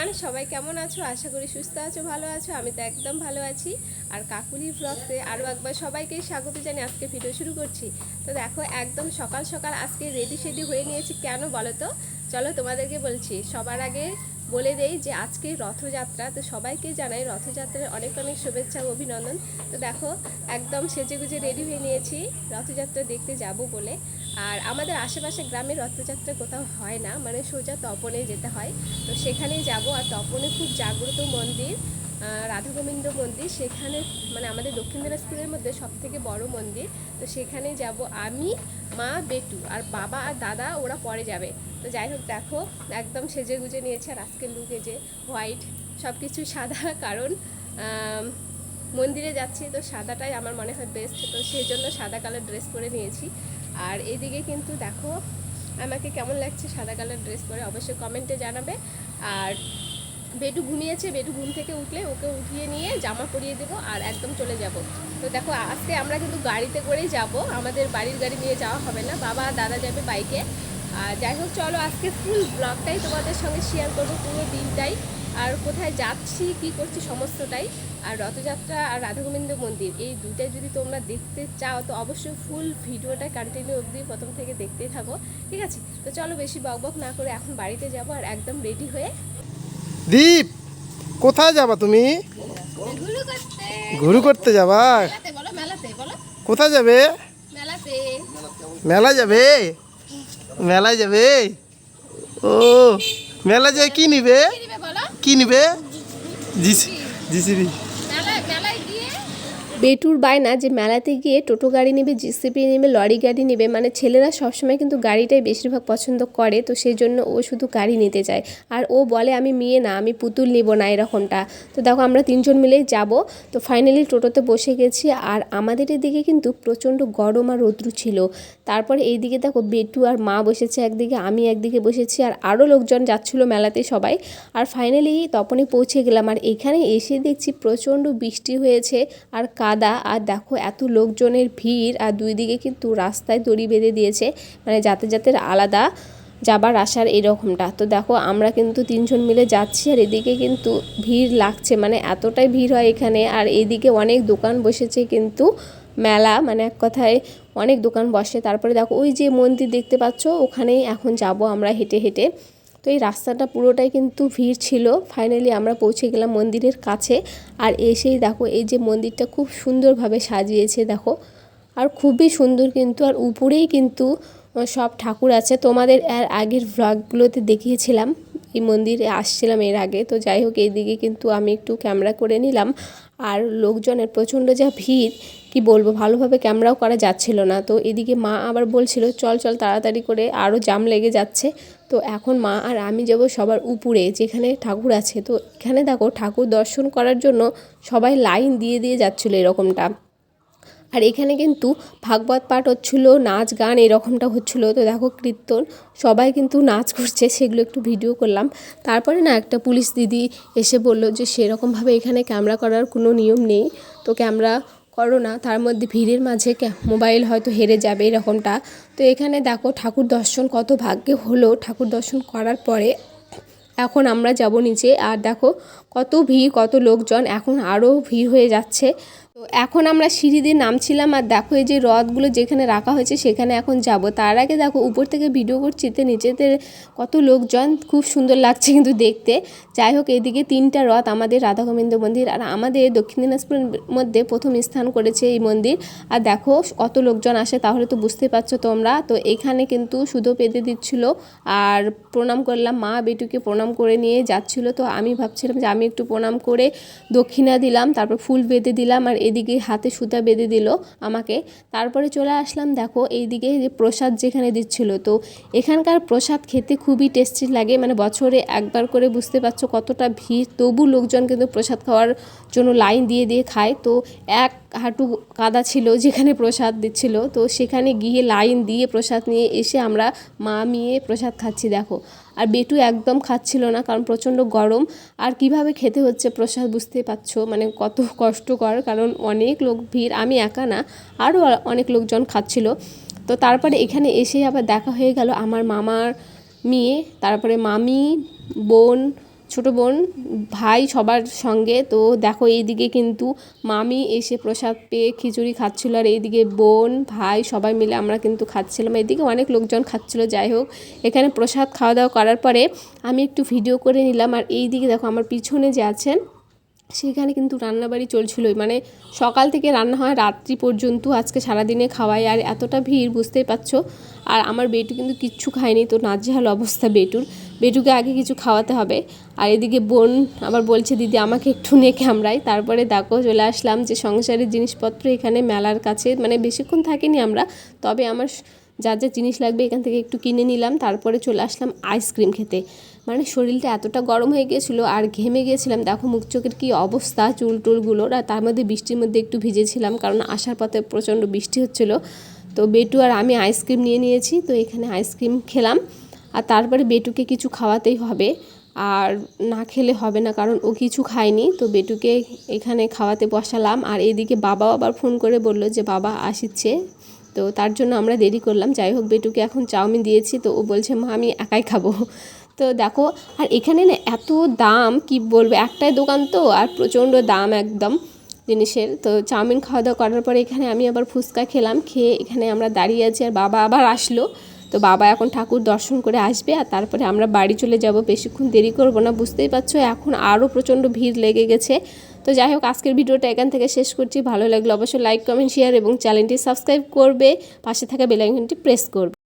Everyone, সবাই কেমন আছো? আশা করি সুস্থ আছো, ভালো আছো। আমি তো একদম ভালো আছি। আর কাকুলি ব্লগসে আরও একবার সবাইকে স্বাগত জানিয়ে আজকে ভিডিও শুরু করছি। তো দেখো, একদম সকাল সকাল আজকে রেডি হয়ে নিয়েছি। কেন বলো তো? চলো তোমাদেরকে বলছি। সবার আগে বলে দেই যে আজকে রথযাত্রা, তো সবাইকে জানাই রথযাত্রার অনেক অনেক শুভেচ্ছা ও অভিনন্দন। তো দেখো, একদম সেজেগুজে রেডি হয়ে নিয়েছি রথযাত্রা দেখতে যাব বলে। আর আমাদের আশেপাশে গ্রামে রথযাত্রা কোথাও হয় না, মানে সোজা তপনে যেতে হয়। তো সেখানেই যাব। আর তপনে খুব জাগ্রত মন্দির, রাধা গোবিন্দ মন্দির, সেখানে মানে আমাদের দক্ষিণ দিনাজপুরের মধ্যে সবথেকে বড় মন্দির। তো সেখানেই যাব আমি, মা, বেটু আর বাবা আর দাদা, ওরা পরে যাবে। তো যাই হোক, দেখো একদম সেজে গুজে নিয়েছে। আর আজকের লুকে যে হোয়াইট, সব কিছু সাদা, কারণ মন্দিরে যাচ্ছি তো সাদাটাই আমার মনে হয় বেস্ট। তো সেই জন্য সাদা কালার ড্রেস পরে নিয়েছি। আর এদিকে কিন্তু দেখো আমাকে কেমন লাগছে সাদা কালার ড্রেস পরে, অবশ্যই কমেন্টে জানাবে। আর বেটু ঘুমিয়েছে, বেটু ঘুম থেকে উঠলে ওকে উঠিয়ে নিয়ে জামা পরিয়ে দেবো আর একদম চলে যাব। তো দেখো, আজকে আমরা কিন্তু গাড়িতে করেই যাব, আমাদের বাড়ির গাড়ি নিয়ে যাওয়া হবে না, বাবা আর দাদা যাবে বাইকে। আর যাই হোক, চলো আজকে ফুল ব্লগটাই তোমাদের সঙ্গে শেয়ার করবো, পুরো দিনটাই, আর কোথায় যাচ্ছি কী করছি সমস্তটাই। আর রথযাত্রা আর রাধা গোবিন্দ মন্দির, এই দুইটাই যদি তোমরা দেখতে চাও তো অবশ্যই ফুল ভিডিওটা কন্টিনিউ অবধি প্রথম থেকে দেখতেই থাকো, ঠিক আছে? তো চলো বেশি বকবক না করে এখন বাড়িতে যাব আর একদম রেডি হয়ে। দীপ, কোথায় যাবা তুমি? ঘুরু করতে যাবা? কোথায় যাবে? মেলা যাবে? মেলায় যাবে? ও, মেলা যায় কি নিবে? কি নিবে? জিসিবি। বেটুর বায়না যে মেলাতে গিয়ে টোটো গাড়ি নেবে, জিসিপি নেবে, লরি গাড়ি নেবে, মানে ছেলেরা সবসময় কিন্তু গাড়িটাই বেশিরভাগ পছন্দ করে। তো সেই জন্য ও শুধু গাড়ি নিতে চায়। আর ও বলে আমি মেয়ে না, আমি পুতুল নিব না, এরকমটা। তো দেখো, আমরা তিনজন মিলেই যাব। তো ফাইনালি টোটোতে বসে গেছি। আর আমাদের এদিকে কিন্তু প্রচণ্ড গরম আর রৌদ্র ছিল। তারপরে এইদিকে দেখো, বেটু আর মা বসেছে একদিকে, আমি একদিকে বসেছি, আর আরও লোকজন যাচ্ছিলো মেলাতে সবাই। আর ফাইনালি তপনে পৌঁছে গেলাম। আর এখানে এসে দেখছি প্রচণ্ড বৃষ্টি হয়েছে আর কাদা। আর দেখো এত লোকজনের ভিড়, আর দুই দিকে কিন্তু রাস্তায় দড়ি বেঁধে দিয়েছে, মানে যাতায়াতের আলাদা যাবার আসার এরকমটা। তো দেখো, আমরা কিন্তু তিনজন মিলে যাচ্ছি। আর এদিকে কিন্তু ভিড় লাগছে, মানে এতটাই ভিড় হয় এখানে। আর এদিকে অনেক দোকান বসেছে কিন্তু, মেলা মানে এক কথায় অনেক দোকান বসে। তারপরে দেখো ওই যে মন্দির দেখতে পাচ্ছ, ওখানেই এখন যাব আমরা হেঁটে হেঁটে। তো এই রাস্তাটা পুরোটাই কিন্তু ভিড় ছিল। ফাইনালি আমরা পৌঁছে গেলাম মন্দিরের কাছে। আর এসেই দেখো, এই যে মন্দিরটা খুব সুন্দরভাবে সাজিয়েছে দেখো, আর খুবই সুন্দর কিন্তু। আর উপরেই কিন্তু সব ঠাকুর আছে, তোমাদের এর আগের ভ্লগগুলোতে দেখিয়েছিলাম, এই মন্দিরে আসছিলাম এর আগে। তো যাই হোক, এইদিকে কিন্তু আমি একটু ক্যামেরা করে নিলাম। আর লোকজনের প্রচণ্ড যা ভিড়, কি বলবো, ভালোভাবে ক্যামেরাও করা যাচ্ছিল না। তো এদিকে মা আবার বলছিল চল চল তাড়াতাড়ি করে, আরও জাম লেগে যাচ্ছে। তো এখন মা আর আমি যাব সবার উপরে যেখানে ঠাকুর আছে। তো এখানে দেখো, ঠাকুর দর্শন করার জন্য সবাই লাইন দিয়ে দিয়ে যাচ্ছিলো এরকমটা। আর এখানে কিন্তু ভাগবত পাঠ হচ্ছিল, নাচ গান এরকমটা হচ্ছিল। তো দেখো কীর্তন, সবাই কিন্তু নাচ করছে, সেগুলো একটু ভিডিও করলাম। তারপরে না একটা পুলিশ দিদি এসে বলল যে সেরকমভাবে এখানে ক্যামেরা করার কোনো নিয়ম নেই, তো ক্যামেরা করো না, তার মধ্যে ভিড়ের মাঝে মোবাইল হয়তো হেরে যাবে এরকমটা। তো এখানে দেখো ঠাকুর দর্শন কত ভাগ্যে হলো, ঠাকুর দর্শন করার পরে এখন আমরা যাব নিচে। আর দেখো কত ভিড়, কত লোকজন, এখন আরও ভিড় হয়ে যাচ্ছে। তো এখন আমরা সিঁড়ি দিয়ে নামছিলাম। আর দেখো এই যে রথগুলো যেখানে রাখা হয়েছে সেখানে এখন যাব। তার আগে দেখো উপর থেকে ভিডিও করছি, তো নিচেতে কত লোকজন, খুব সুন্দর লাগছে কিন্তু দেখতে। যাই হোক, এদিকে তিনটা রথ আমাদের রাধা গোবিন্দ মন্দির, আর আমাদের দক্ষিণ দিনাজপুরের মধ্যে প্রথম স্থান করেছে এই মন্দির। আর দেখো কত লোকজন আসে, তাহলে তো বুঝতে পারছো তোমরা। তো এখানে কিন্তু সুতো পেতে দিচ্ছিল, আর প্রণাম করলাম, মা বেটুকে প্রণাম করে নিয়ে যাচ্ছিল। তো আমি ভাবছিলাম যে আমি একটু প্রণাম করে দক্ষিণা দিলাম, তারপর ফুল বেঁধে দিলাম, আর এদিকে হাতে সুতা বেঁধে দিল আমাকে। তারপরে চলে আসলাম দেখো এইদিকে যে প্রসাদ যেখানে দিচ্ছিল। তো এখানকার প্রসাদ খেতে খুবই টেস্টি লাগে, মানে বছরে একবার করে, বুঝতে পারছো কতটা ভিড়, তবু লোকজন কিন্তু প্রসাদ খাওয়ার জন্য লাইন দিয়ে দিয়ে খায়। তো এক হাঁটু কাদা ছিল যেখানে প্রসাদ দিচ্ছিল, তো সেখানে গিয়ে লাইন দিয়ে প্রসাদ নিয়ে এসে আমরা মা মেয়ে প্রসাদ খাচ্ছি দেখো। আর বেটু একদম খাচ্ছিল না, কারণ প্রচণ্ড গরম। আর কিভাবে খেতে হচ্ছে প্রসাদ বুঝতে পারছো, মানে কত কষ্টকর, কারণ অনেক লোক ভিড়, আমি একা না, আরও অনেক লোকজন খাচ্ছিল। তো তারপরে এখানে এসে আবার দেখা হয়ে গেল আমার মামার মেয়ে, তারপরে মামি, বোন, ছোটো বোন, ভাই সবার সঙ্গে। তো দেখো এইদিকে কিন্তু মামি এসে প্রসাদ পেয়ে খিচুড়ি খাচ্ছিলো, আর এইদিকে বোন ভাই সবাই মিলে আমরা কিন্তু খাচ্ছিলাম। এইদিকে অনেক লোকজন খাচ্ছিলো। যাই হোক, এখানে প্রসাদ খাওয়া দাওয়া করার পরে আমি একটু ভিডিও করে নিলাম। আর এইদিকে দেখো আমার পিছনে যে আছেন সেখানে কিন্তু রান্নাবাড়ি চলছিলোই, মানে সকাল থেকে রান্না হয় রাত্রি পর্যন্ত, আজকে সারাদিনে খাওয়াই। আর এতটা ভিড় বুঝতেই পারছো। আর আমার বেটু কিন্তু কিচ্ছু খায়নি, তো নাজেহাল অবস্থা বেটুকে আগে কিছু খাওয়াতে হবে। আর এদিকে বোন আবার বলছে দিদি আমাকে একটু নে ক্যামেরায়। তারপরে দেখো চলে আসলাম যে সংসারের জিনিসপত্র এখানে মেলার কাছে, মানে বেশিক্ষণ থাকিনি আমরা, তবে আমার যা যা জিনিস লাগবে এখান থেকে একটু কিনে নিলাম। তারপরে চলে আসলাম আইসক্রিম খেতে। মানে শরীরটা এতটা গরম হয়ে গিয়েছিলো আর ঘেমে গিয়েছিলাম, দেখো মুখ চোখের কী অবস্থা, চুল টুলগুলোর। আর তার মধ্যে বৃষ্টির মধ্যে একটু ভিজেছিলাম, কারণ আসার পথে প্রচণ্ড বৃষ্টি হচ্ছিলো। তো বেটু আর আমি আইসক্রিম নিয়ে নিয়েছি, তো এখানে আইসক্রিম খেলাম। আর তারপরে বেটুকে কিছু খাওয়াতেই হবে, আর না খেলে হবে না, কারণ ও কিছু খায়নি। তো বেটুকে এখানে খাওয়াতে বসালাম। আর এইদিকে বাবাও আবার ফোন করে বলল যে বাবা আসছে, তো তার জন্য আমরা দেরি করলাম। যাই হোক, বেটুকে এখন চাউমিন দিয়েছি, তো ও বলছে মা আমি একাই খাবো। তো দেখো, আর এখানে না এত দাম কি বলবো, একটাই দোকান তো, আর প্রচণ্ড দাম একদম জিনিসের। তো চাউমিন খাওয়া দাওয়া করার পরে এখানে আমি আবার ফুচকা খেলাম, খেয়ে এখানে আমরা দাঁড়িয়ে আছি। আর বাবা আবার আসলো, তো বাবা এখন ঠাকুর দর্শন করে আসবে, আর তারপরে আমরা বাড়ি চলে যাব। বেশিক্ষণ দেরি করব না, বুঝতেই পারছো এখন আরও প্রচণ্ড ভিড় লেগে গেছে। তো যাই হোক, আজকের ভিডিওটা এখান থেকে শেষ করছি। ভালো লাগলো অবশ্যই লাইক কমেন্ট শেয়ার এবং চ্যানেলটি সাবস্ক্রাইব করবে, পাশে থাকা বেল আইকনটি প্রেস করবে।